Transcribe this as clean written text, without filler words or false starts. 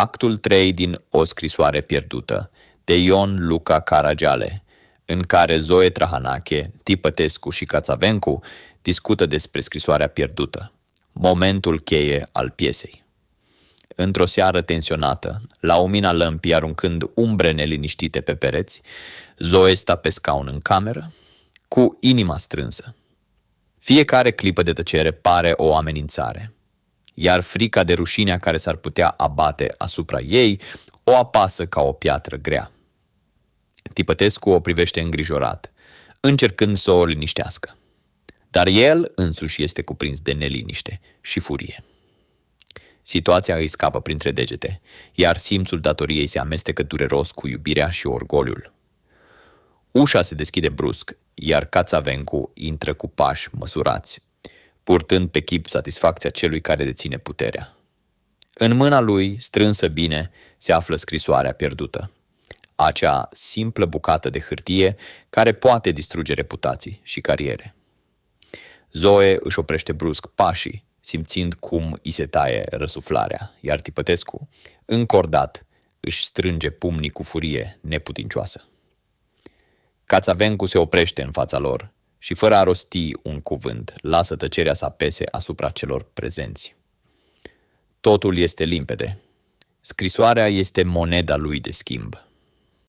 Actul 3 din O scrisoare pierdută, de Ion Luca Caragiale, în care Zoe Trahanache, Tipătescu și Cațavencu discută despre scrisoarea pierdută, momentul cheie al piesei. Într-o seară tensionată, la lumina lămpii aruncând umbre neliniștite pe pereți, Zoe sta pe scaun în cameră, cu inima strânsă. Fiecare clipă de tăcere pare o amenințare, iar frica de rușinea care s-ar putea abate asupra ei o apasă ca o piatră grea. Tipătescu o privește îngrijorat, încercând să o liniștească. Dar el însuși este cuprins de neliniște și furie. Situația îi scapă printre degete, iar simțul datoriei se amestecă dureros cu iubirea și orgoliul. Ușa se deschide brusc, iar Cațavencu intră cu pași măsurați, purtând pe chip satisfacția celui care deține puterea. În mâna lui, strânsă bine, se află scrisoarea pierdută. Acea simplă bucată de hârtie care poate distruge reputații și cariere. Zoe își oprește brusc pașii, simțind cum îi se taie răsuflarea, iar Tipătescu, încordat, își strânge pumnii cu furie neputincioasă. Cațavencu se oprește în fața lor și, fără a rosti un cuvânt, lasă tăcerea să apese asupra celor prezenți. Totul este limpede. Scrisoarea este moneda lui de schimb.